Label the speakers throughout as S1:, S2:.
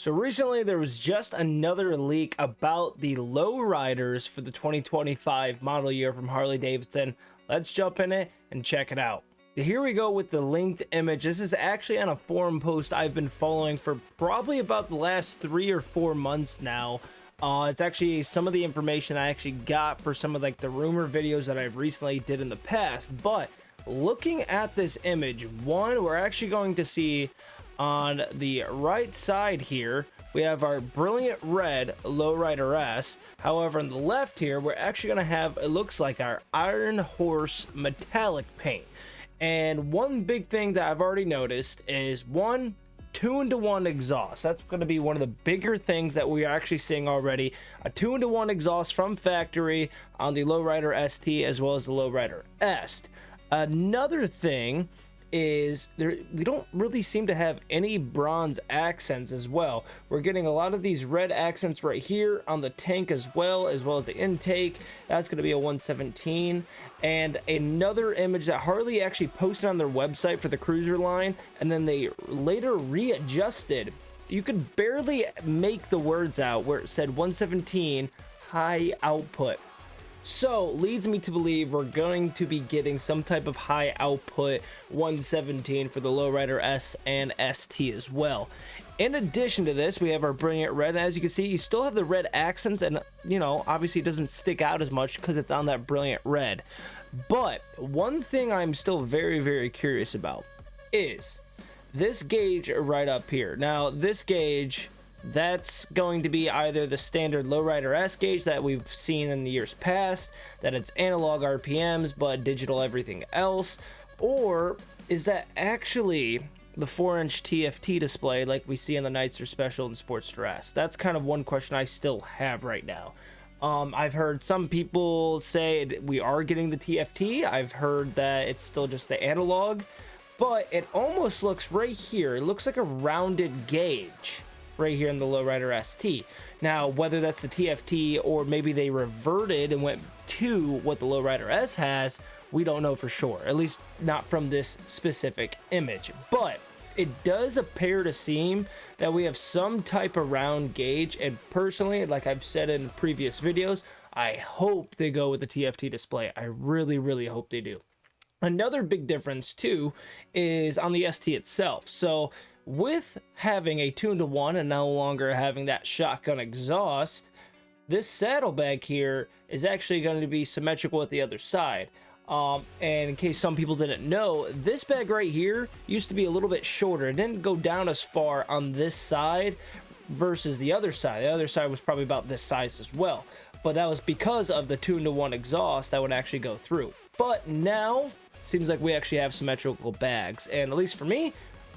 S1: So recently there was just another leak about the lowriders for the 2025 model year from Harley-Davidson. Let's jump in it and check it out. So here we go with the linked image. This is actually on a forum post I've been following for probably about the last 3 or 4 months now. It's actually some of the information I actually got for some of like the rumor videos that I've recently did in the past. But looking at this image, we're actually going to see on the right side here, we have our brilliant red lowrider S. However, on the left here, we're actually going to have, it looks like, our Iron Horse metallic paint. And one big thing that I've already noticed is 2-in-1 exhaust. That's going to be one of the bigger things that we are actually seeing already. A 2-in-1 exhaust from factory on the lowrider ST as well as the lowrider S. Another thing is we don't really seem to have any bronze accents as well. We're getting a lot of these red accents right here on the tank as well as the intake. That's going to be a 117. And another image that Harley actually posted on their website for the cruiser line, and then they later readjusted. You could barely make the words out where it said 117 high output. So leads me to believe we're going to be getting some type of high output 117 for the lowrider S and ST as well. In addition to this, we have our brilliant red. As you can see, you still have the red accents, and obviously it doesn't stick out as much because it's on that brilliant red. But one thing I'm still very curious about is this gauge right up here. Now this gauge, that's going to be either the standard lowrider S gauge that we've seen in the years past, that it's analog RPMs but digital everything else, or is that actually the 4-inch TFT display like we see in the Nightster Special and Sportster S? That's kind of one question I still have right now. I've heard some people say we are getting the TFT. I've heard that it's still just the analog, but it almost looks right here, it looks like a rounded gauge right here in the lowrider ST. Now, whether that's the TFT or maybe they reverted and went to what the lowrider S has, we don't know for sure, at least not from this specific image. But it does appear to seem that we have some type of round gauge, and personally, like I've said in previous videos, I hope they go with the TFT display. I really hope they do. Another big difference too is on the ST itself. So with having a 2-in-1 and no longer having that shotgun exhaust, this saddlebag here is actually going to be symmetrical with the other side. And in case some people didn't know, this bag right here used to be a little bit shorter. It didn't go down as far on this side versus the other side. The other side was probably about this size as well, but that was because of the 2-in-1 exhaust that would actually go through. But now seems like we actually have symmetrical bags, and at least for me,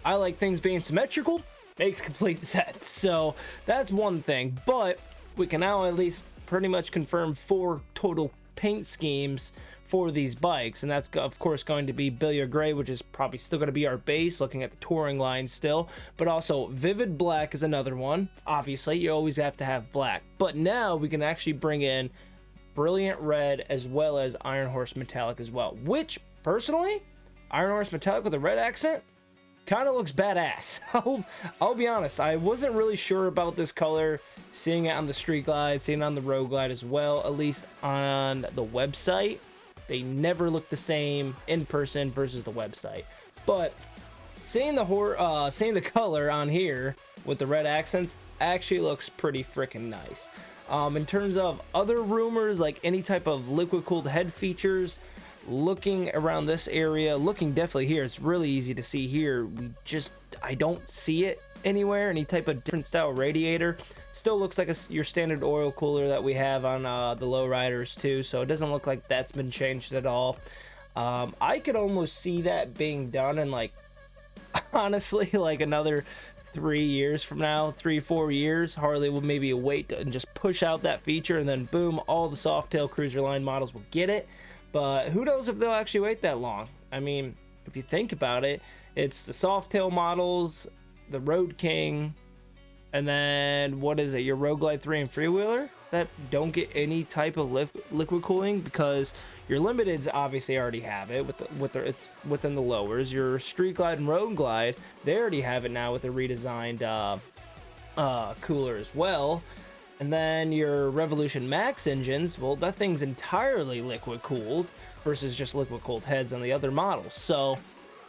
S1: I like things being symmetrical. Makes complete sense. So that's one thing, but we can now at least pretty much confirm 4 total paint schemes for these bikes, and that's of course going to be Billiard Gray, which is probably still going to be our base looking at the touring line still, but also Vivid Black is another one. Obviously you always have to have black, but now we can actually bring in Brilliant Red as well as Iron Horse Metallic as well, which personally, Iron Horse Metallic with a red accent kind of looks badass. I'll be honest, I wasn't really sure about this color, seeing it on the Street Glide, seeing it on the Road Glide as well, at least on the website. They never look the same in person versus the website. But seeing the color on here with the red accents actually looks pretty freaking nice. In terms of other rumors, like any type of liquid cooled head features, looking around this area, looking definitely here, it's really easy to see here. I don't see it anywhere. Any type of different style radiator. Still looks like your standard oil cooler that we have on the lowriders too, so it doesn't look like that's been changed at all. I could almost see that being done in, like, honestly, like another 3 years from now, 3-4 years. Harley will maybe wait and just push out that feature, and then boom, all the Softail cruiser line models will get it. But who knows if they'll actually wait that long. I mean, if you think about it, it's the Softail models, the Road King, and then what is it, your Road Glide 3 and Freewheeler that don't get any type of liquid cooling, because your Limiteds obviously already have it it's within the lowers. Your Street Glide and Road Glide, they already have it now with the redesigned cooler as well. And then your Revolution Max engines, well, that thing's entirely liquid cooled versus just liquid cooled heads on the other models. So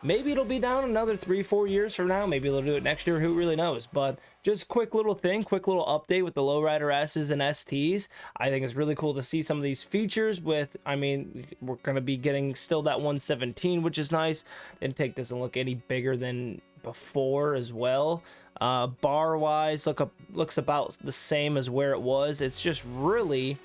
S1: maybe it'll be down another 3-4 years from now. Maybe they'll do it next year. Who really knows? But just quick little thing, quick little update with the Lowrider S's and STs. I think it's really cool to see some of these features with, I mean, we're going to be getting still that 117, which is nice. Didn't take this and look any bigger than before as well. Bar wise, looks about the same as where it was. It's just really,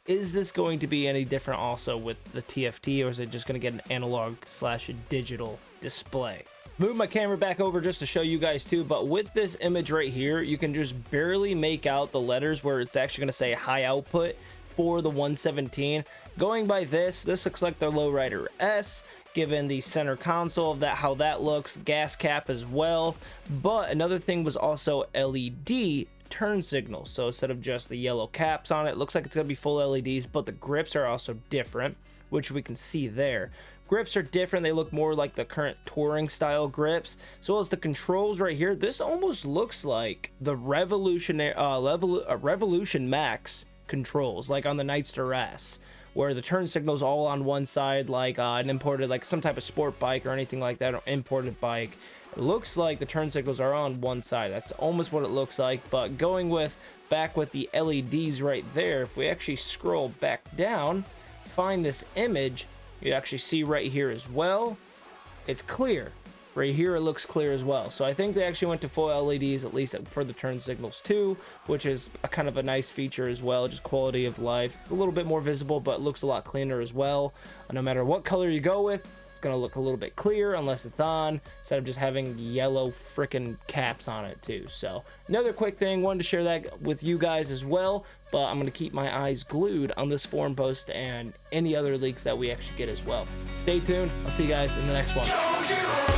S1: is this going to be any different also with the TFT, or is it just going to get an analog / digital display? Move my camera back over just to show you guys too, but with this image right here, you can just barely make out the letters where it's actually going to say high output for the 117. Going by this looks like the Lowrider S, given the center console of that, how that looks, gas cap as well. But another thing was also LED turn signals. So instead of just the yellow caps on it, looks like it's going to be full LEDs, but the grips are also different, which we can see there. Grips are different. They look more like the current touring style grips. So as the controls right here, this almost looks like the Revolution Max controls, like on the Nightster S, where the turn signal's all on one side, like an imported, like some type of sport bike or anything like that, or imported bike. It looks like the turn signals are on one side. That's almost what it looks like. But going back with the LEDs right there, if we actually scroll back down, find this image, you actually see right here as well, it's clear. Right here it looks clear as well. So I think they actually went to full LEDs, at least for the turn signals too, which is a kind of a nice feature as well, just quality of life. It's a little bit more visible, but it looks a lot cleaner as well. No matter what color you go with, it's gonna look a little bit clear unless it's on, instead of just having yellow freaking caps on it too. So another quick thing, wanted to share that with you guys as well, but I'm gonna keep my eyes glued on this forum post and any other leaks that we actually get as well. Stay tuned. I'll see you guys in the next one.